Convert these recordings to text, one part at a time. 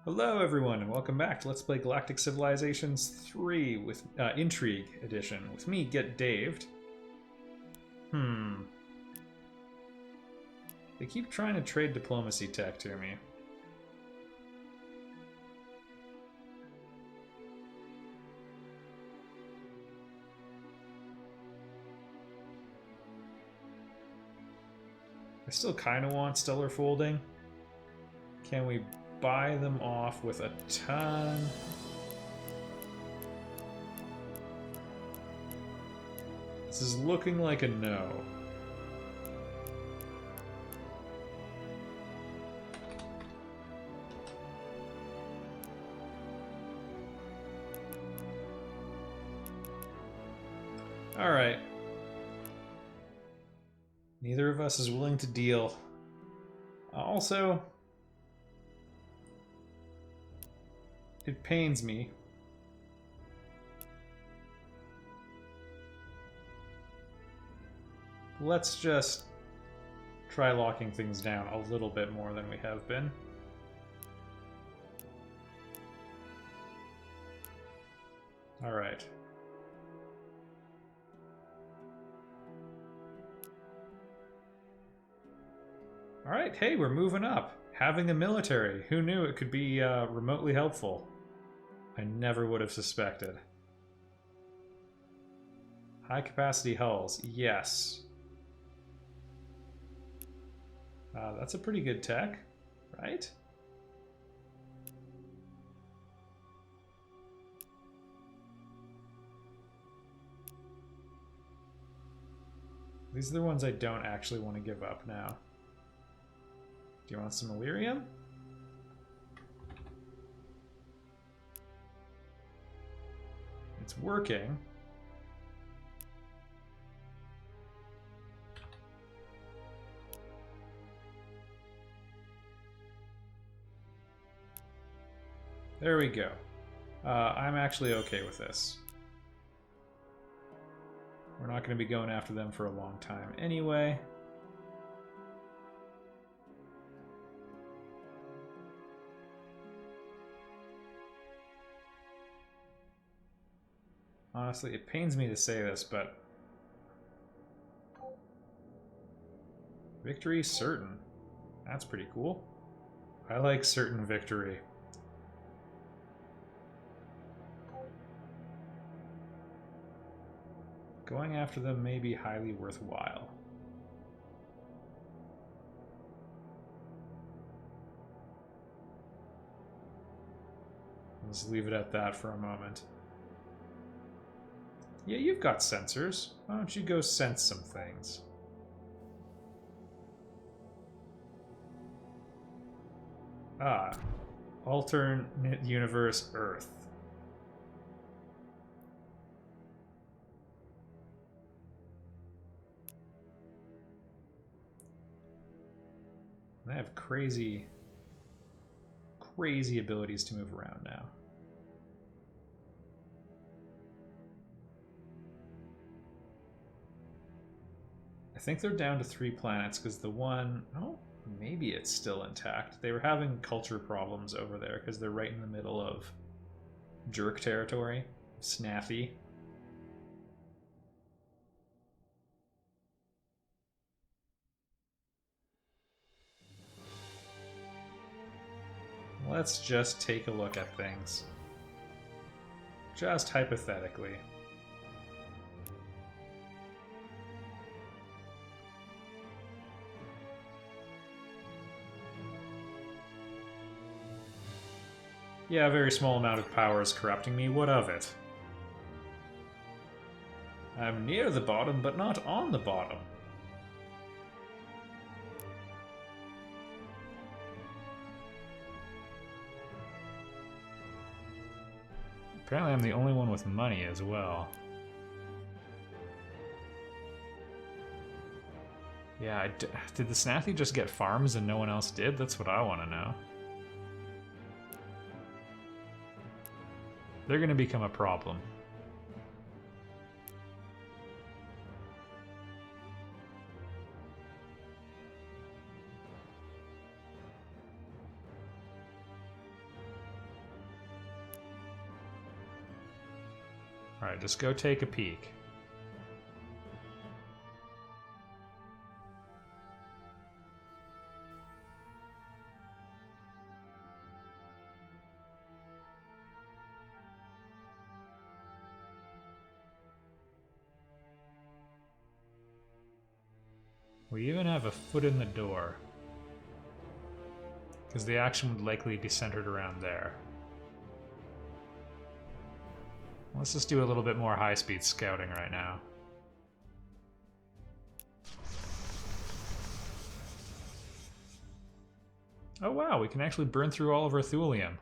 Hello everyone and welcome back to Let's Play Galactic Civilizations 3 with Intrigue Edition. With me, Get Daved. They keep trying to trade diplomacy tech to me. I still kind of want stellar folding. Can we buy them off with a ton? This is looking like a no. All right. Neither of us is willing to deal. Also, it pains me. Let's just try locking things down a little bit more than we have been. All right. All right, hey, we're moving up. Having a military. Who knew it could be remotely helpful? I never would have suspected. High capacity hulls. Yes. That's a pretty good tech, right? These are the ones I don't actually want to give up now. Do you want some Illyrium? It's working. There we go. I'm actually okay with this. We're not going to be going after them for a long time anyway. Honestly, it pains me to say this, but victory certain. That's pretty cool. I like certain victory. Going after them may be highly worthwhile. Let's leave it at that for a moment. Yeah, you've got sensors. Why don't you go sense some things? Ah, alternate universe Earth. They have crazy abilities to move around now. I think they're down to 3 planets because the one... Oh, maybe it's still intact. They were having culture problems over there because they're right in the middle of jerk territory. Snaffy. Let's just take a look at things. Just hypothetically. Yeah, a very small amount of power is corrupting me. What of it? I'm near the bottom, but not on the bottom. Apparently I'm the only one with money as well. Yeah, did the Snaffy just get farms and no one else did? That's what I want to know. They're going to become a problem. Alright, just go take a peek. We even have a foot in the door. Because the action would likely be centered around there. Let's just do a little bit more high-speed scouting right now. Oh wow, we can actually burn through all of our thulium.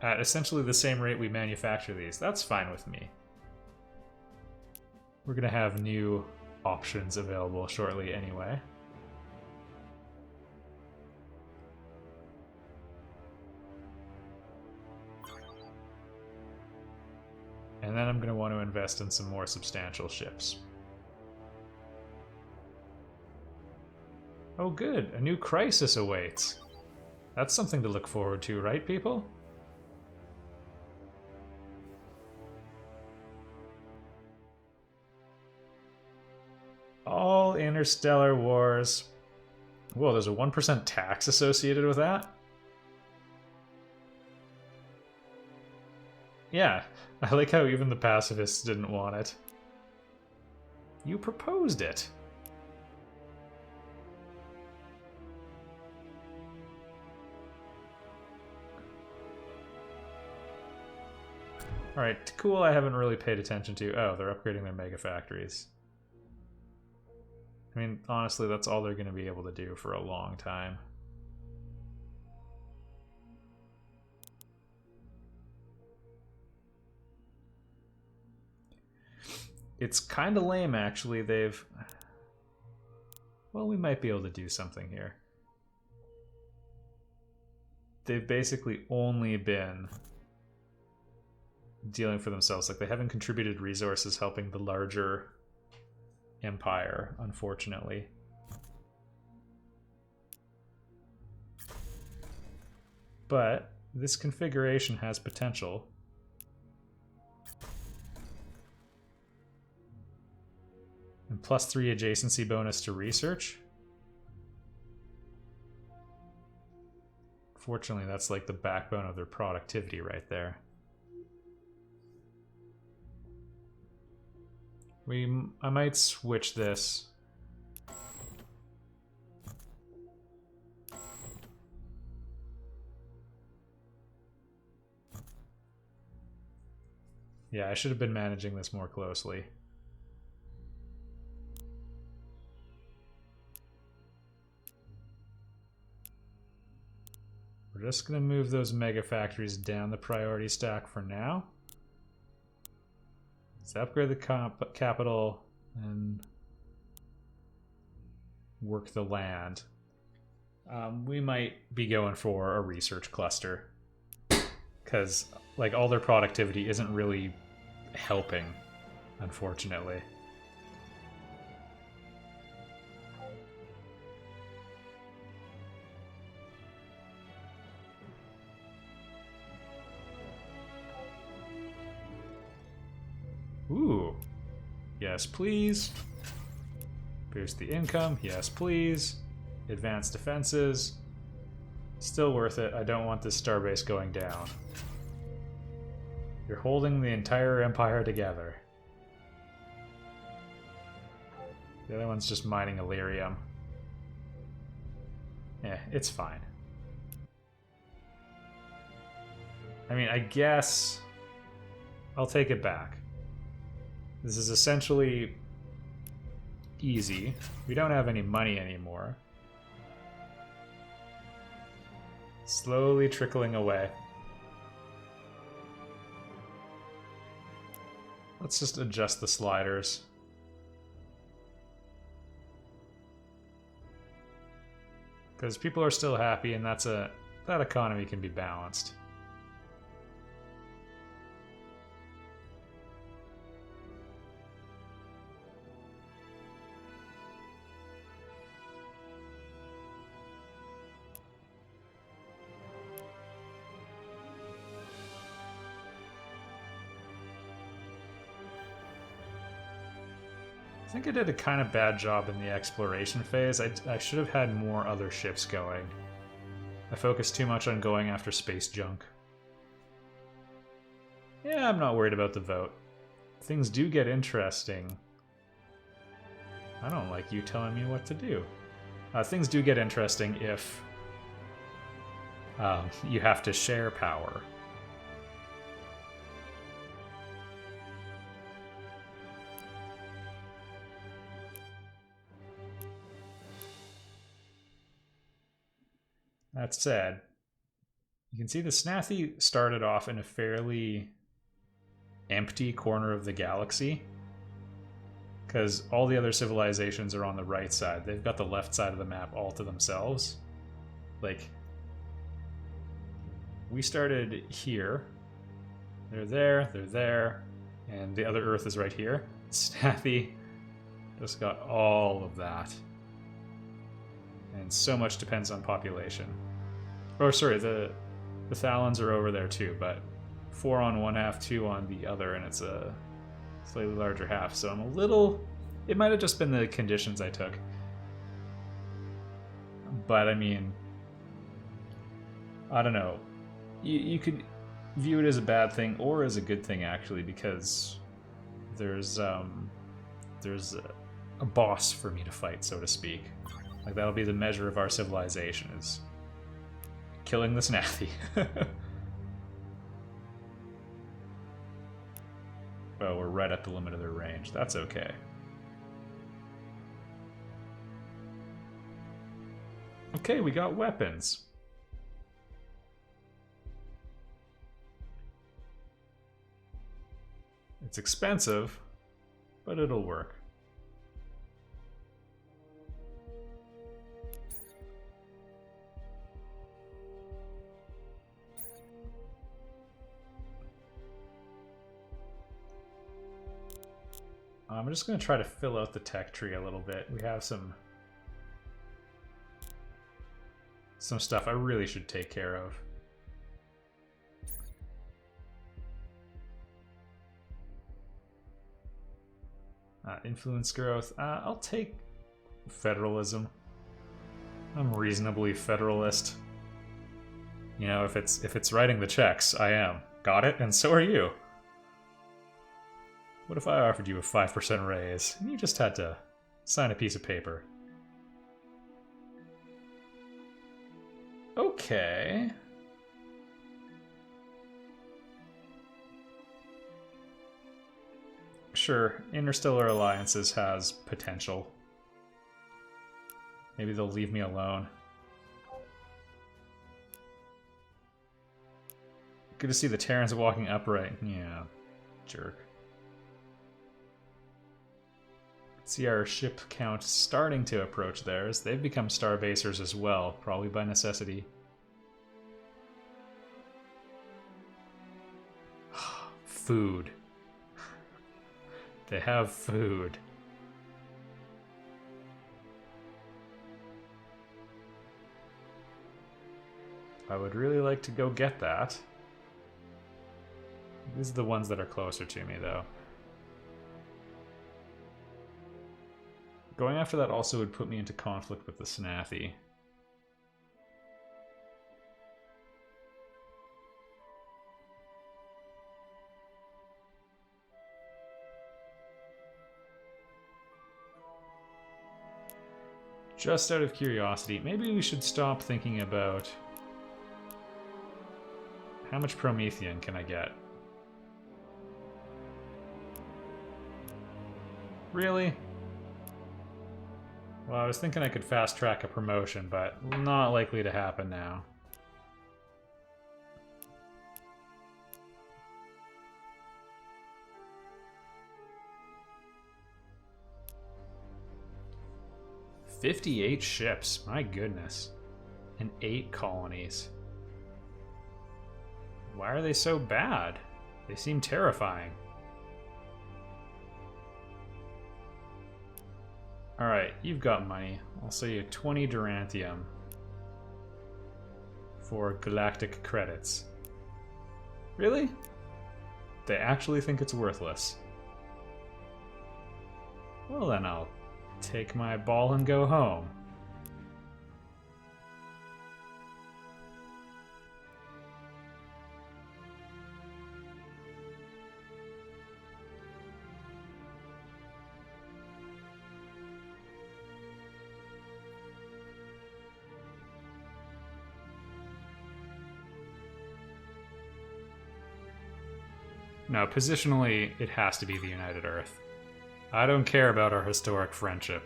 At essentially the same rate we manufacture these. That's fine with me. We're going to have new options available shortly anyway. And then I'm going to want to invest in some more substantial ships. Oh good, a new crisis awaits. That's something to look forward to, right people? All interstellar wars. Whoa, there's a 1% tax associated with that? Yeah, I like how even the pacifists didn't want it. You proposed it. Alright, cool, I haven't really paid attention to. Oh, they're upgrading their mega factories. I mean, honestly, that's all they're going to be able to do for a long time. It's kind of lame, actually. Well, we might be able to do something here. They've basically only been dealing for themselves. Like, they haven't contributed resources helping the larger empire, unfortunately. But this configuration has potential. And +3 adjacency bonus to research. Fortunately, that's like the backbone of their productivity right there. I might switch this. Yeah, I should have been managing this more closely. We're just going to move those mega factories down the priority stack for now. Let's upgrade the capital and work the land. We might be going for a research cluster because like all their productivity isn't really helping, unfortunately. Ooh. Yes, please. Boost the income. Yes, please. Advanced defenses. Still worth it. I don't want this starbase going down. You're holding the entire empire together. The other one's just mining Illyrium. Yeah, it's fine. I mean, I guess I'll take it back. This is essentially easy. We don't have any money anymore. Slowly trickling away. Let's just adjust the sliders. Because people are still happy, and that economy can be balanced. I think I did a kind of bad job in the exploration phase. I should have had more other ships going. I focused too much on going after space junk. Yeah, I'm not worried about the vote. Things do get interesting. I don't like you telling me what to do. Things do get interesting if you have to share power. That said, you can see the Snathi started off in a fairly empty corner of the galaxy, because all the other civilizations are on the right side. They've got the left side of the map all to themselves. Like, we started here. They're there, and the other Earth is right here. Snathi just got all of that. And so much depends on population. Oh, sorry, the Thalans are over there too, but 4 on one half, 2 on the other, and it's a slightly larger half. So I'm a little... It might have just been the conditions I took. But, I mean... I don't know. You could view it as a bad thing or as a good thing, actually, because there's a boss for me to fight, so to speak. Like, that'll be the measure of our civilization, is killing the Snathi. Well, we're right at the limit of their range. That's okay. Okay, we got weapons. It's expensive, but it'll work. I'm just going to try to fill out the tech tree a little bit. We have some stuff I really should take care of. Influence growth. I'll take federalism. I'm reasonably federalist. You know, if it's writing the checks, I am. Got it? And so are you. What if I offered you a 5% raise, and you just had to sign a piece of paper? Okay. Sure, Interstellar Alliances has potential. Maybe they'll leave me alone. Good to see the Terrans walking upright. Yeah, jerk. See our ship count starting to approach theirs. They've become starbasers as well, probably by necessity. Food. They have food. I would really like to go get that. These are the ones that are closer to me, though. Going after that also would put me into conflict with the Snathi. Just out of curiosity, maybe we should stop thinking about how much Promethean can I get? Really? Well, I was thinking I could fast track a promotion, but not likely to happen now. "58 ships, my goodness. And 8 colonies. Why are they so bad? They seem terrifying." Alright, you've got money. I'll sell you 20 Durantium for Galactic credits. Really? They actually think it's worthless. Well, then I'll take my ball and go home. No, positionally, it has to be the United Earth. I don't care about our historic friendship.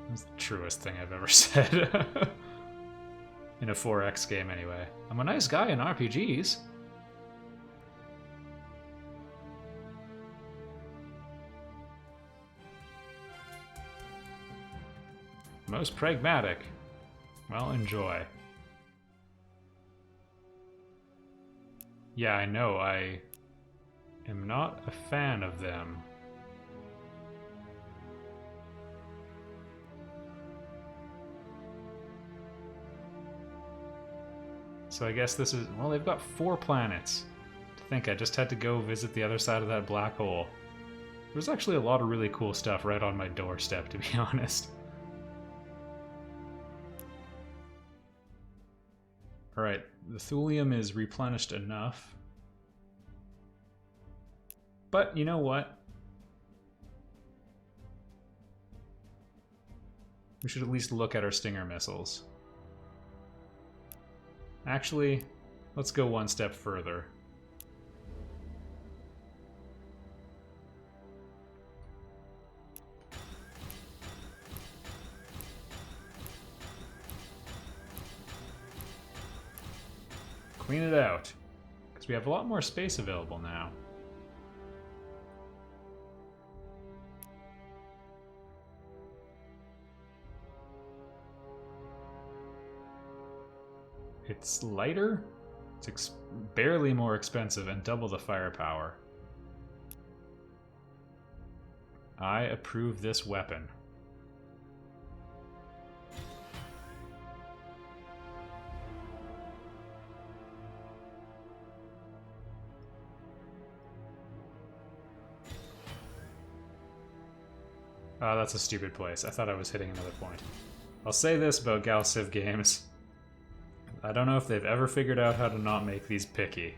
That's the truest thing I've ever said. In a 4X game, anyway. I'm a nice guy in RPGs. Most pragmatic. Well, enjoy. Yeah, I know, I am not a fan of them. So I guess this is... well, they've got 4 planets. To think I just had to go visit the other side of that black hole. There's actually a lot of really cool stuff right on my doorstep, to be honest. Alright, the thulium is replenished enough. But, you know what? We should at least look at our Stinger missiles. Actually, let's go one step further. Clean it out, because we have a lot more space available now. It's lighter, it's barely more expensive, and double the firepower. I approve this weapon. Oh, that's a stupid place. I thought I was hitting another point. I'll say this about Gal Civ games. I don't know if they've ever figured out how to not make these picky.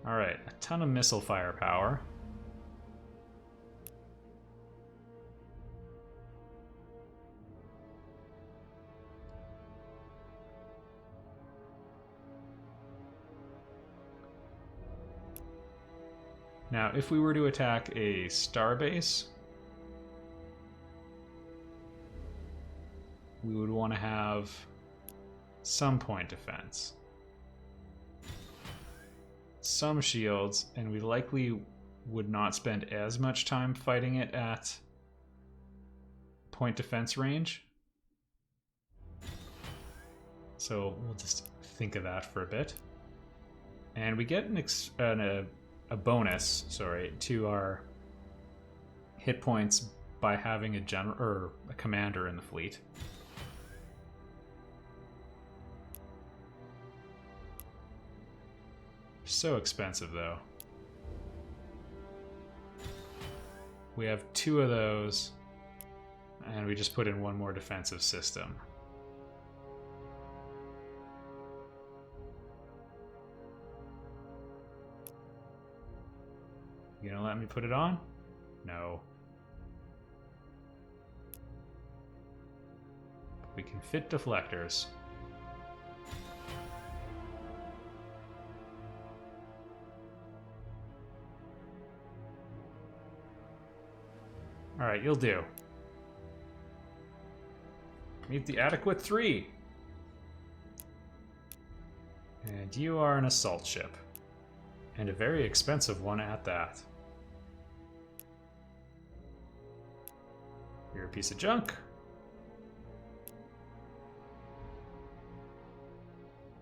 Alright, a ton of missile firepower. Now, if we were to attack a starbase, we would want to have some point defense, some shields, and we likely would not spend as much time fighting it at point defense range. So we'll just think of that for a bit. And we get a bonus, to our hit points by having a general or a commander in the fleet. So expensive, though. We have 2 of those, and we just put in 1 more defensive system. You gonna let me put it on? No. We can fit deflectors. Alright, you'll do. Meet the adequate 3. And you are an assault ship. And a very expensive one at that. You're a piece of junk.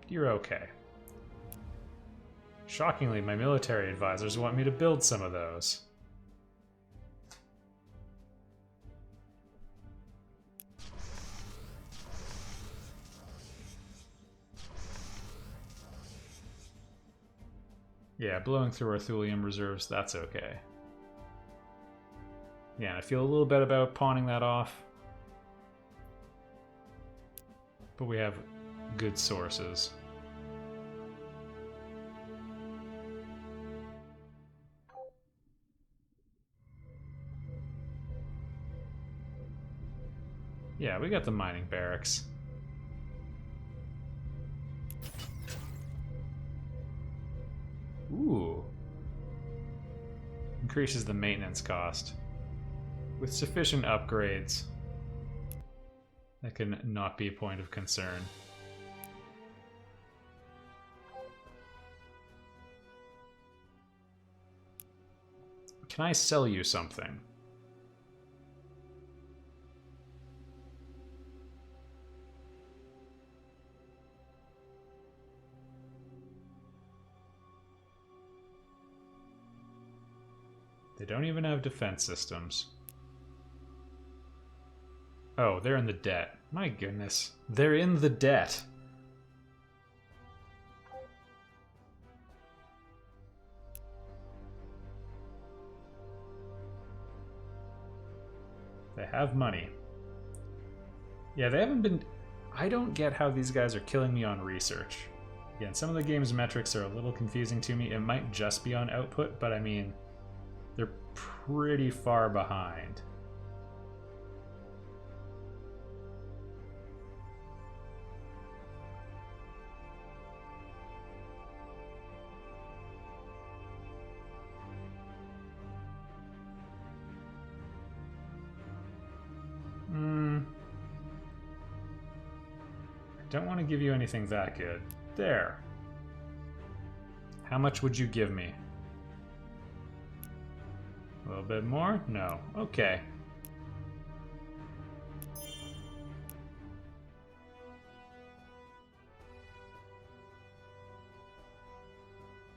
You're okay. Shockingly, my military advisors want me to build some of those. Yeah, blowing through our thulium reserves, that's okay. Yeah, I feel a little bit about pawning that off. But we have good sources. Yeah, we got the mining barracks. Ooh. Increases the maintenance cost. With sufficient upgrades, that can not be a point of concern. Can I sell you something? They don't even have defense systems. Oh, they're in the debt. My goodness. They're in the debt. They have money. Yeah, they haven't been... I don't get how these guys are killing me on research. Again, some of the game's metrics are a little confusing to me. It might just be on output, but I mean, they're pretty far behind. Don't want to give you anything that good. There. How much would you give me? A little bit more? No. Okay.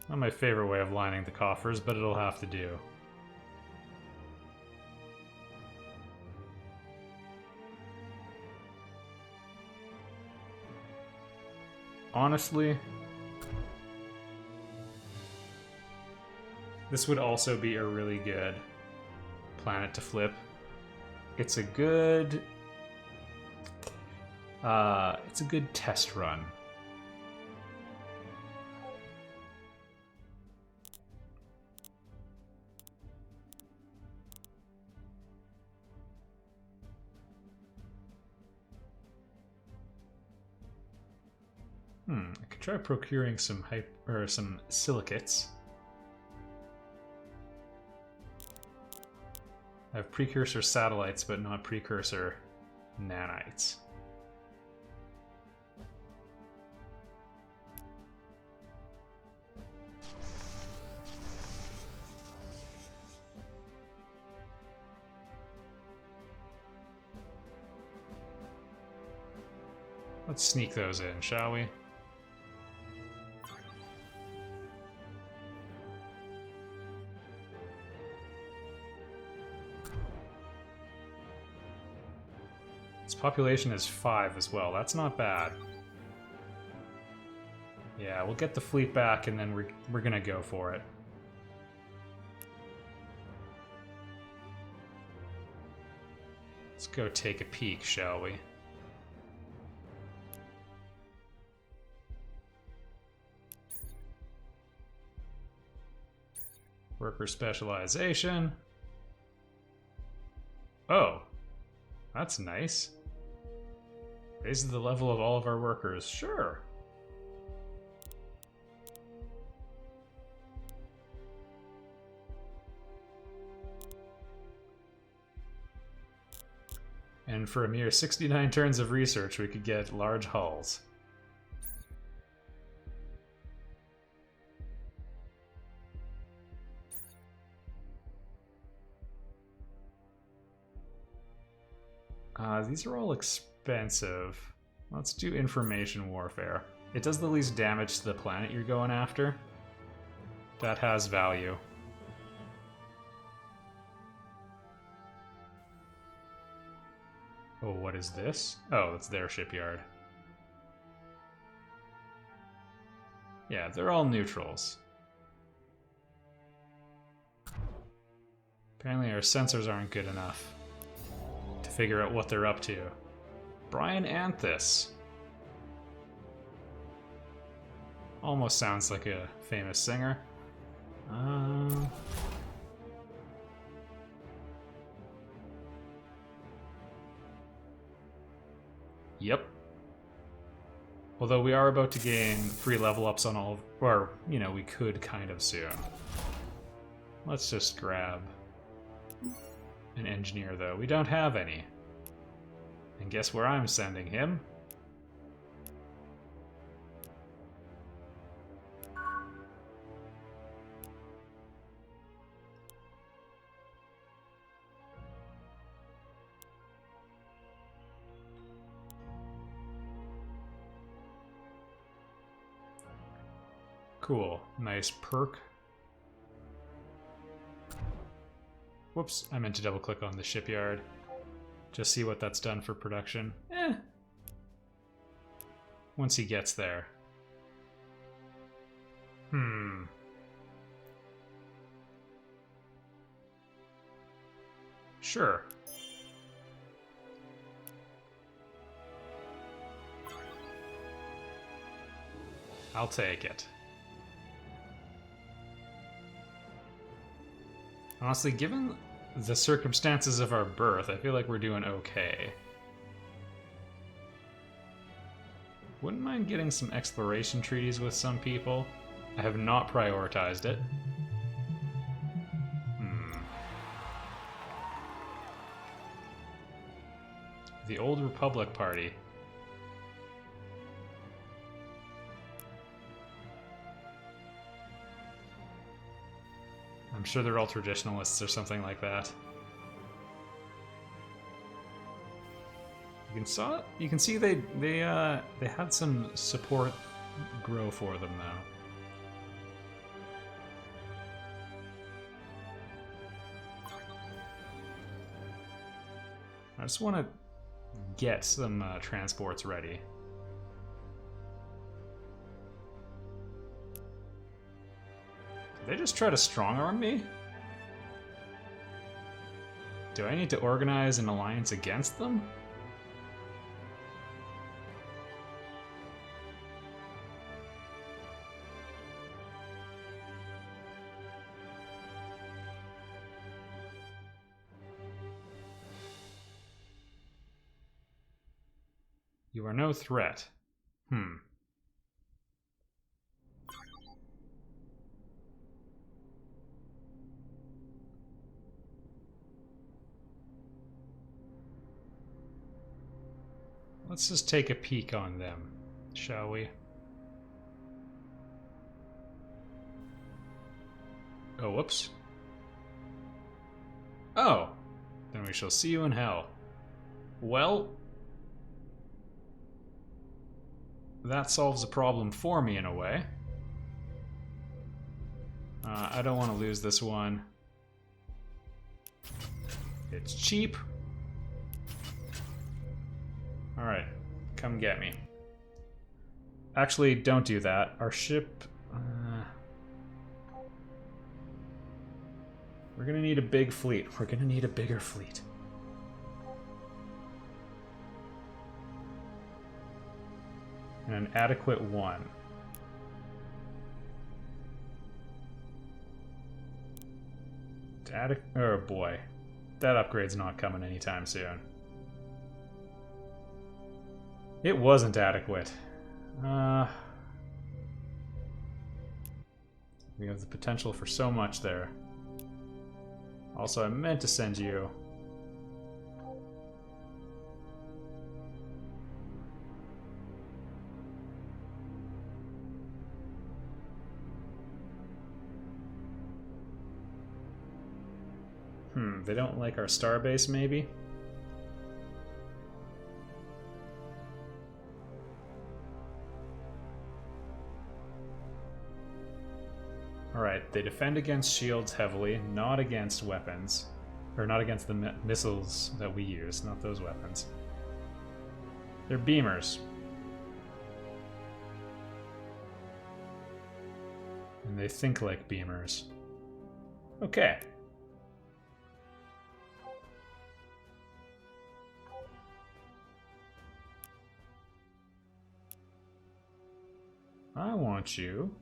Not my favorite way of lining the coffers, but it'll have to do. Honestly, this would also be a really good planet to flip. It's a good test run. I could try procuring some some silicates. I have precursor satellites, but not precursor nanites. Let's sneak those in, shall we? Its population is 5 as well. That's not bad. Yeah, we'll get the fleet back and then we're gonna go for it. Let's go take a peek, shall we? Worker specialization. Oh, that's nice. Raises the level of all of our workers. Sure. And for a mere 69 turns of research, we could get large hulls. These are all expensive. Let's do information warfare. It does the least damage to the planet you're going after. That has value. Oh, what is this? Oh, that's their shipyard. Yeah, they're all neutrals. Apparently our sensors aren't good enough to figure out what they're up to. Brian Anthus. Almost sounds like a famous singer. Yep. Although we are about to gain free level ups on all of, or, you know, we could kind of soon. Let's just grab an engineer, though. We don't have any. And guess where I'm sending him? Cool. Nice perk. Whoops, I meant to double click on the shipyard. Just see what that's done for production. Once he gets there. Sure. I'll take it. Honestly, given the circumstances of our birth, I feel like we're doing okay. Wouldn't mind getting some exploration treaties with some people. I have not prioritized it. The Old Republic Party. I'm sure they're all traditionalists or something like that. You can see they had some support grow for them though. I just want to get some transports ready. Did they just try to strong-arm me? Do I need to organize an alliance against them? You are no threat. Let's just take a peek on them, shall we? Oh, whoops. Oh, then we shall see you in hell. Well, that solves a problem for me in a way. I don't want to lose this one. It's cheap. Alright, come get me. Actually, don't do that. Our ship... we're gonna need a big fleet. We're gonna need a bigger fleet. And an adequate one. Oh boy. That upgrade's not coming anytime soon. It wasn't adequate. We have the potential for so much there. Also, I meant to send you... they don't like our starbase, maybe? Alright, they defend against shields heavily, not against weapons. Or not against the missiles that we use, not those weapons. They're beamers. And they think like beamers. Okay. I want you.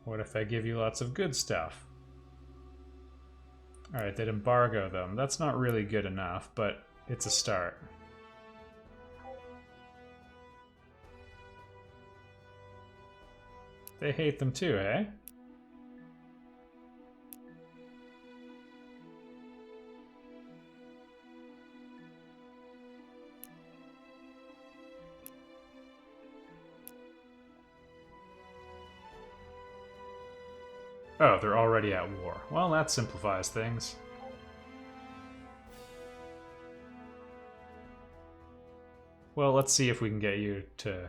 What if I give you lots of good stuff? Alright, they'd embargo them. That's not really good enough, but it's a start. They hate them too, eh? Oh, they're already at war. Well, that simplifies things. Well, let's see if we can get you to...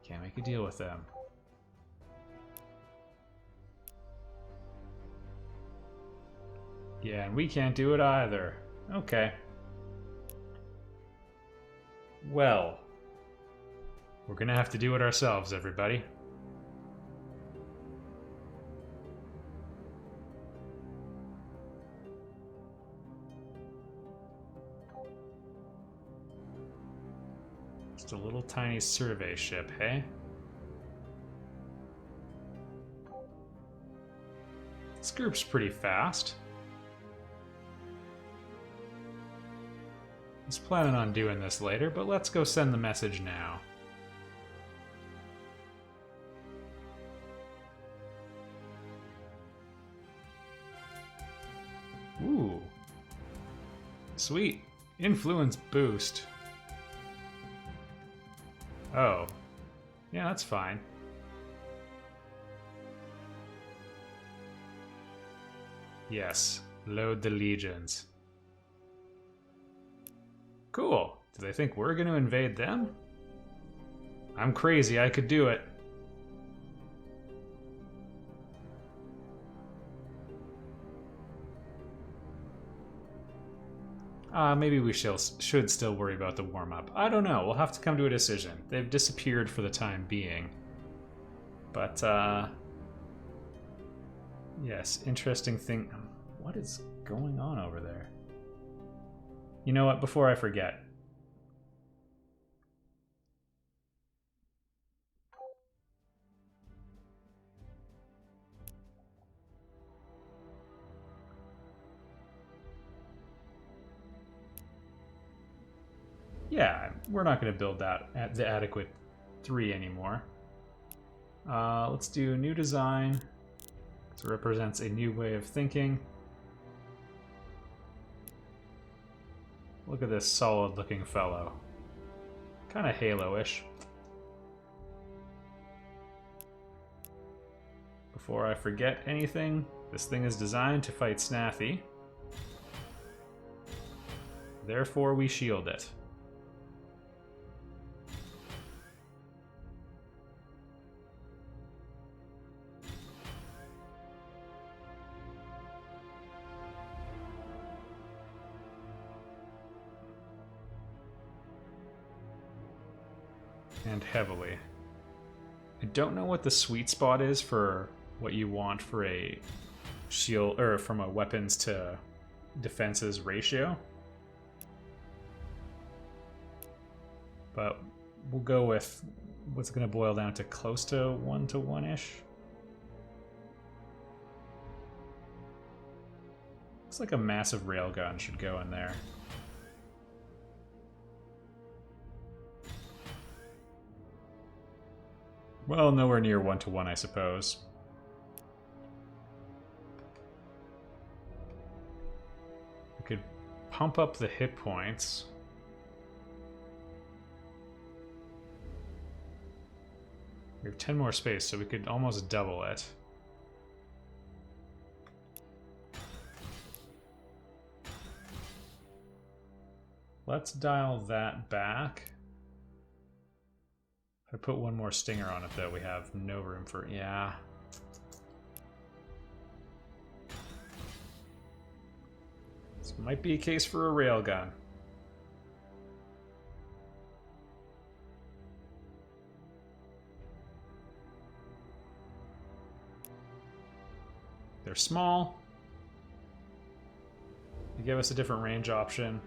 Can't make a deal with them. Yeah, and we can't do it either. Okay. Well, we're gonna have to do it ourselves, everybody. Just a little tiny survey ship, hey? This group's pretty fast. I was planning on doing this later, but let's go send the message now. Ooh. Sweet. Influence boost. Oh. Yeah, that's fine. Yes. Load the legions. Cool. Do they think we're going to invade them? I'm crazy. I could do it. Maybe we should still worry about the warm-up. I don't know. We'll have to come to a decision. They've disappeared for the time being. But, yes, interesting thing. What is going on over there? You know what? Before I forget. Yeah, we're not going to build that at the adequate 3 anymore. Let's do new design. It represents a new way of thinking. Look at this solid looking fellow. Kind of Halo-ish. Before I forget anything, this thing is designed to fight Snaffy. Therefore we shield it. And heavily. I don't know what the sweet spot is for what you want for a shield, or from a weapons to defenses ratio. But we'll go with what's going to boil down to close to 1 to 1-ish. Looks like a massive railgun should go in there. Well, nowhere near 1 to 1, I suppose. We could pump up the hit points. We have 10 more space, so we could almost double it. Let's dial that back. If I put one more stinger on it, though, we have no room for... Yeah. This might be a case for a railgun. They're small. They give us a different range option.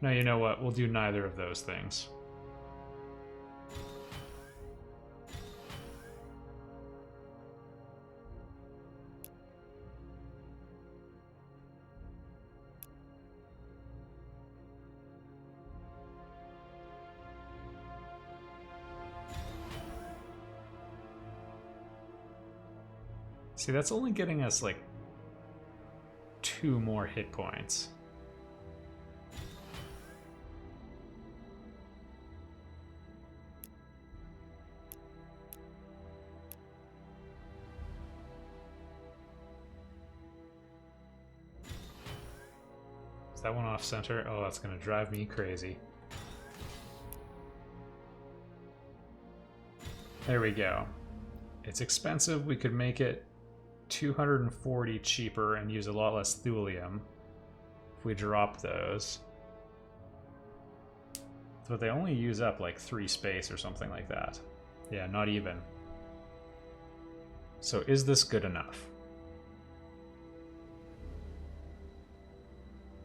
No, you know what? We'll do neither of those things. See, that's only getting us like 2 more hit points. Is that one off center? Oh, that's gonna drive me crazy. There we go. It's expensive. We could make it 240 cheaper and use a lot less thulium if we drop those. But they only use up like 3 space or something like that. Yeah, not even. So is this good enough?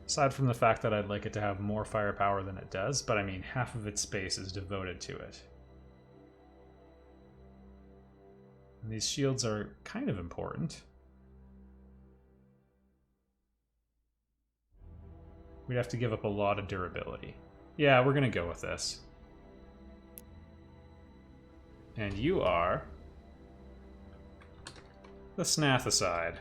Aside from the fact that I'd like it to have more firepower than it does, but I mean, half of its space is devoted to it. And these shields are kind of important. We'd have to give up a lot of durability. Yeah, we're gonna go with this. And you are the Snathicide.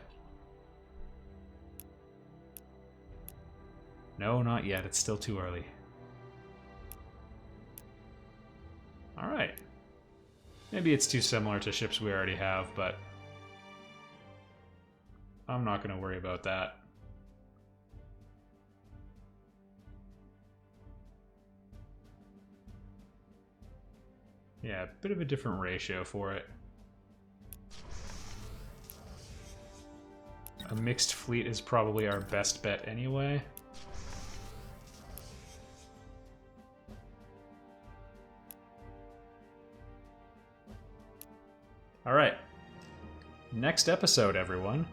No, not yet. It's still too early. Alright. Maybe it's too similar to ships we already have, but I'm not going to worry about that. Yeah, a bit of a different ratio for it. A mixed fleet is probably our best bet anyway. All right. Next episode, everyone.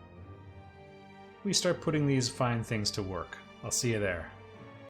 We start putting these fine things to work. I'll see you there.